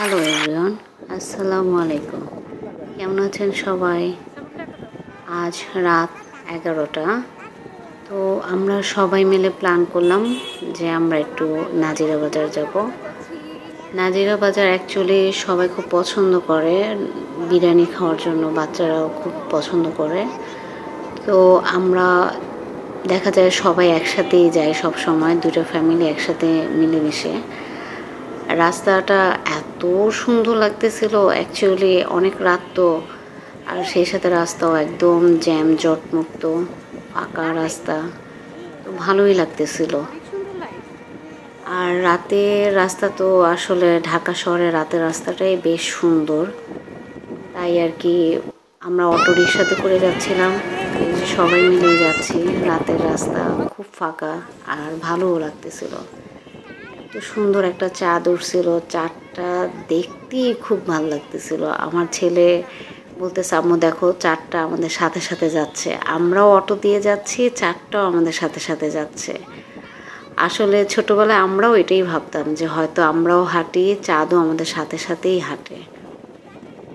Hello everyone, আসসালামু আলাইকুম। কেমন আছেন সবাই? আজ রাত 11টা। তো আমরা সবাই মিলে প্ল্যান করলাম যে আমরা একটু নাজিরা বাজার যাব। নাজিরা বাজার অ্যাকচুয়ালি সবাই খুব পছন্দ করে বিরিয়ানি খাওয়ার জন্য, বাচ্চারাও খুব পছন্দ করে। তো আমরা দেখা যায় সবাই একসাথেই যাই, সব সময় দুটো ফ্যামিলি একসাথে মিলেমিশে। রাস্তাটা এত সুন্দর লাগতেছিল, অ্যাকচুয়ালি অনেক রাত তো, আর সেই সাথে রাস্তাও একদম জ্যাম জট মুক্ত, ফাঁকা রাস্তা, তো ভালোই লাগতেছিল। আর রাতের রাস্তা তো আসলে ঢাকা শহরের রাতের রাস্তাটাই বেশ সুন্দর, তাই আর কি আমরা অটো রিক্সাতে করে যাচ্ছিলাম। এই যে সবাই মিলেই যাচ্ছি, রাতের রাস্তা খুব ফাঁকা আর ভালোও লাগতেছিল। এত সুন্দর একটা চাঁদ উঠছিল, চাঁদটা দেখতেই খুব ভালো লাগতেছিল। আমার ছেলে বলতেছে, আম্মু দেখো চাঁদটা আমাদের সাথে সাথে যাচ্ছে, আমরাও অটো দিয়ে যাচ্ছি, চাঁদটাও আমাদের সাথে সাথে যাচ্ছে। আসলে ছোটবেলায় আমরাও এটাই ভাবতাম যে হয়তো আমরাও হাঁটি, চাঁদও আমাদের সাথে সাথেই হাঁটে।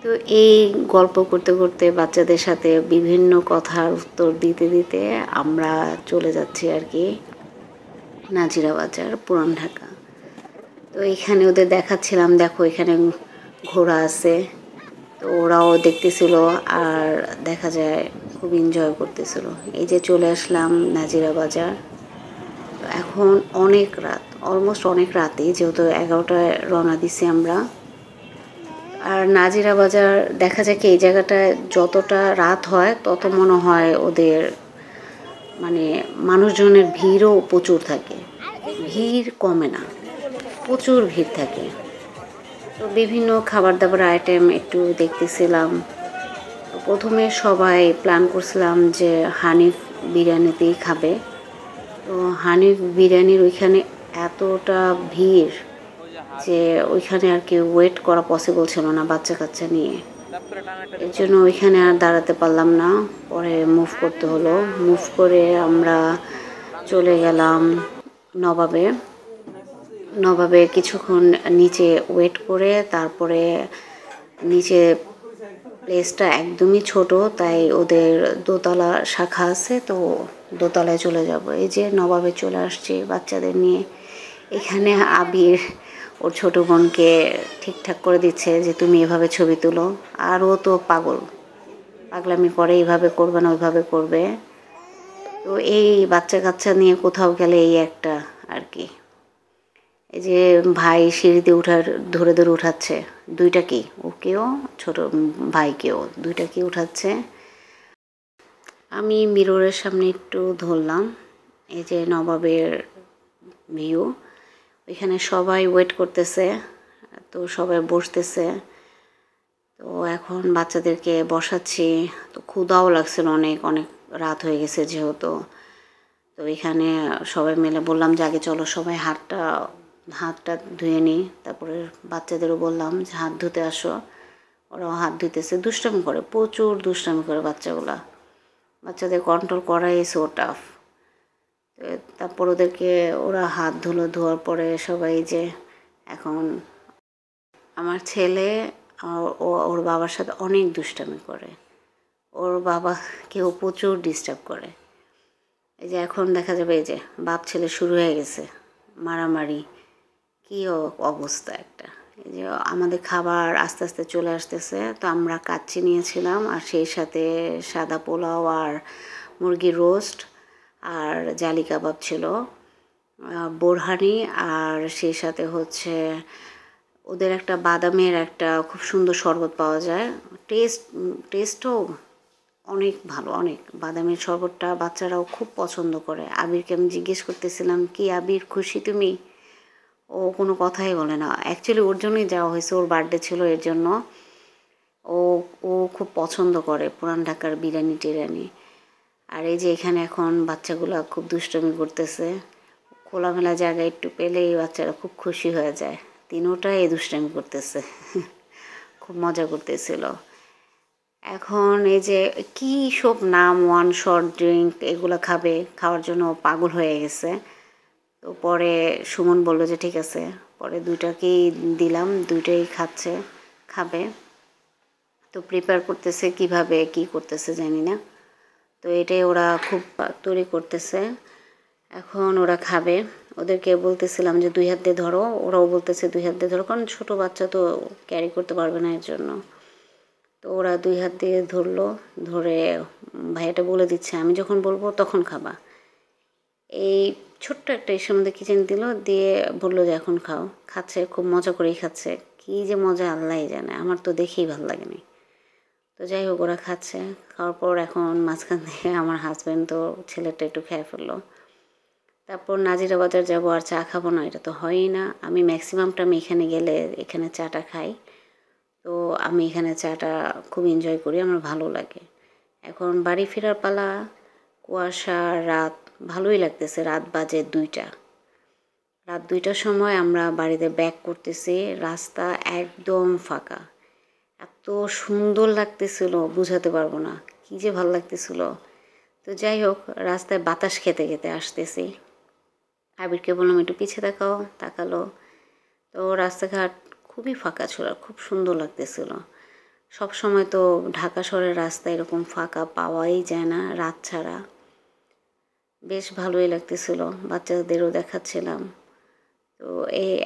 তো এই গল্প করতে করতে বাচ্চাদের সাথে বিভিন্ন কথার উত্তর দিতে দিতে আমরা চলে যাচ্ছি আর কি নাজিরা বাজার, পুরান ঢাকা। তো এখানে ওদের দেখাচ্ছিলাম, দেখো এখানে ঘোড়া আছে, তো ওরাও দেখতেছিল আর দেখা যায় খুব এনজয় করতেছিল। এই যে চলে আসলাম নাজিরা বাজার। তো এখন অনেক রাত, অলমোস্ট অনেক রাতেই, যেহেতু 11টায় রওনা দিছি আমরা। আর নাজিরা বাজার দেখা যায় কি এই জায়গাটায় যতটা রাত হয় তত মনে হয় ওদের মানে মানুষজনের ভিড়ও প্রচুর থাকে, ভিড় কমে না, প্রচুর ভিড় থাকে। তো বিভিন্ন খাবার দাবার আইটেম একটু দেখতেছিলাম। তো প্রথমে সবাই প্ল্যান করছিলাম যে হানিফ বিরিয়ানিতেই খাবে। তো হানিফ বিরিয়ানির ওইখানে এতটা ভিড় যে ওইখানে আর কি ওয়েট করা পসিবল ছিল না বাচ্চা কাচ্চা নিয়ে। এর জন্য ওইখানে আর দাঁড়াতে পারলাম না, পরে মুভ করতে হলো। মুভ করে আমরা চলে গেলাম নবাবে। নবাবে কিছুক্ষণ নিচে ওয়েট করে তারপরে নিচে প্লেসটা একদমই ছোট, তাই ওদের দোতলা শাখা আছে, তো দোতলায় চলে যাব। এই যে নবাবে চলে আসছি বাচ্চাদের নিয়ে। এখানে আবির ওর ছোটো বোনকে ঠিকঠাক করে দিচ্ছে যে তুমি এভাবে ছবি তুলো, আর ও তো পাগলামি করে, এইভাবে করবে না ওইভাবে করবে। তো এই বাচ্চা কাচ্চা নিয়ে কোথাও গেলে এই একটা আর কি। এই যে ভাই সিঁড়িতে ধরে ধরে উঠাচ্ছে, দুইটা কি ওকেও ছোট ভাইকেও, দুইটা কি উঠাচ্ছে। আমি মিররের সামনে একটু ধরলাম, এই যে নবাবের ভিউ। ওইখানে সবাই ওয়েট করতেছে, তো সবাই বসতেছে। তো এখন বাচ্চাদেরকে বসাচ্ছি। তো ক্ষুধাও লাগছিল, অনেক অনেক রাত হয়ে গেছে যেহেতু। তো এখানে সবাই মিলে বললাম যে আগে চলো সবাই হাতটা ধুয়ে নিই, তারপরে বাচ্চাদেরও বললাম যে হাত ধুতে আসো। ওরাও হাত ধুইতেছে, দুষ্টামি করে, প্রচুর দুষ্টামি করে বাচ্চাদের কন্ট্রোল করাই সো টাফ। তারপর ওরা হাত ধোয়ার পরে সবাই যে এখন আমার ছেলে ওর বাবার সাথে অনেক দুষ্টামি করে, ওর বাবাকেও প্রচুর ডিস্টার্ব করে। এই যে এখন দেখা যাবে এই যে বাপ ছেলে শুরু হয়ে গেছে মারামারি, কী অবস্থা একটা। এই যে আমাদের খাবার আস্তে আস্তে চলে আসতেছে। তো আমরা কাচ্চি নিয়েছিলাম, আর সেই সাথে সাদা পোলাও আর মুরগির রোস্ট আর জালি কাবাব ছিল, বোরহানি, আর সেই সাথে হচ্ছে ওদের একটা বাদামের একটা খুব সুন্দর শরবত পাওয়া যায়, টেস্টও অনেক ভালো, অনেক। বাদামের শরবতটা বাচ্চারাও খুব পছন্দ করে। আবিরকে আমি জিজ্ঞেস করতেছিলাম, কি আবির খুশি তুমি? ও কোনো কথাই বলে না। অ্যাকচুয়ালি ওর জন্যই যাওয়া হয়েছে, ওর বার্থডে ছিল এর জন্য। ও ও খুব পছন্দ করে পুরান ঢাকার বিরিয়ানি টিরিয়ানি। আর এই যে এখানে এখন বাচ্চাগুলো খুব দুষ্টমি করতেছে, খোলামেলা জায়গায় একটু পেলেই বাচ্চারা খুব খুশি হয়ে যায়। তিনোটাই এই দুষ্টামি করতেছে, খুব মজা করতেছিল। এখন এই যে কী সব নাম, ওয়ান শট ড্রিঙ্ক, এগুলো খাওয়ার জন্য পাগল হয়ে গেছে। তো পরে সুমন বললো যে ঠিক আছে, পরে দুইটাকেই দিলাম, দুইটাই খাবে। তো প্রিপেয়ার করতেছে, কিভাবে কি করতেছে জানি না। তো এটাই ওরা খুব তৈরি করতেছে, এখন ওরা খাবে। ওদেরকে বলতেছিলাম যে 2 হাত দিয়ে ধরো, ওরাও বলতেছে 2 হাত দিয়ে ধরো, কারণ ছোটো বাচ্চা তো ক্যারি করতে পারবে না এর জন্য। তো ওরা 2 হাত দিয়ে ধরলো, ধরে ভাইয়াটা বলে দিচ্ছে আমি যখন বলবো তখন খাবা। এই ছোট্ট একটা ইসের মধ্যে কিচেন দিল, দিয়ে বললো যে এখন খাও। খাচ্ছে, খুব মজা করেই খাচ্ছে। কী যে মজা আল্লাহই জানে, আমার তো দেখেই ভালো লাগেনি। তো যাই হোক, ওরা খাচ্ছে। খাওয়ার পর এখন মাঝখান থেকে আমার হাজব্যান্ড তো ছেলেটা একটু খেয়ে ফেললো। তারপর নাজিরা বাজার যাবো, আর চা খাবো না এটা তো হয়ই না। আমি ম্যাক্সিমামটা আমি এখানে গেলে এখানে চাটা খাই। তো আমি এখানে চাটা খুব এনজয় করি, আমার ভালো লাগে। এখন বাড়ি ফেরার পালা, কুয়াশা, রাত, ভালোই লাগতেছে। রাত বাজে 2টা। রাত 2টার সময় আমরা বাড়িতে ব্যাক করতেছি, রাস্তা একদম ফাঁকা। এত সুন্দর লাগতেছিল বুঝাতে পারবো না, কী যে ভালো লাগতেছিল। তো যাই হোক, রাস্তায় বাতাস খেতে খেতে আসতেছি। আবিরকে বললাম একটু পিছে তাকালো। তো রাস্তাঘাট খুবই ফাঁকা ছিল, খুব সুন্দর লাগতেছিল। সব সময় তো ঢাকা শহরের রাস্তা এরকম ফাঁকা পাওয়াই যায় না রাত ছাড়া। বেশ ভালোই লাগতেছিল, বাচ্চাদেরও দেখাচ্ছিলাম। তো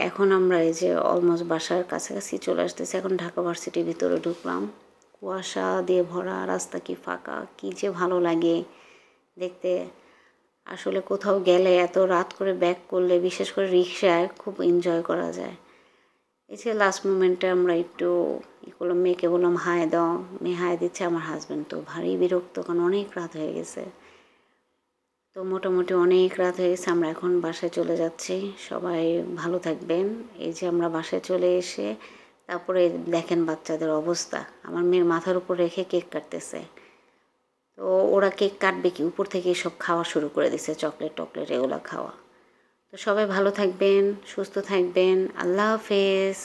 এখন আমরা এই যে অলমোস্ট বাসার কাছাকাছি চলে আসতেছি। এখন ঢাকা ভার্সিটির ভিতরে ঢুকলাম, কুয়াশা দিয়ে ভরা, রাস্তা কি ফাঁকা, কী যে ভালো লাগে দেখতে। আসলে কোথাও গেলে এত রাত করে ব্যাক করলে, বিশেষ করে রিক্সায়, খুব এনজয় করা যায়। এই যে লাস্ট মোমেন্টে আমরা একটু করলাম, মেয়েকে বললাম হাই দাও, মেয়ে হাই দিচ্ছে। আমার হাজব্যান্ড তো ভারী বিরক্ত, কারণ অনেক রাত হয়ে গেছে। তো মোটামুটি অনেক রাত হয়ে গেছে, আমরা এখন বাসায় চলে যাচ্ছি। সবাই ভালো থাকবেন। এই যে আমরা বাসায় চলে এসে তারপরে দেখেন বাচ্চাদের অবস্থা, আমার মেয়ের মাথার উপর রেখে কেক কাটতেছে। তো ওরা কেক কাটবে কি, উপর থেকে সব খাওয়া শুরু করে দিছে, চকলেট টকলেট এগুলো খাওয়া। তো সবাই ভালো থাকবেন, সুস্থ থাকবেন। আল্লাহ হাফেজ।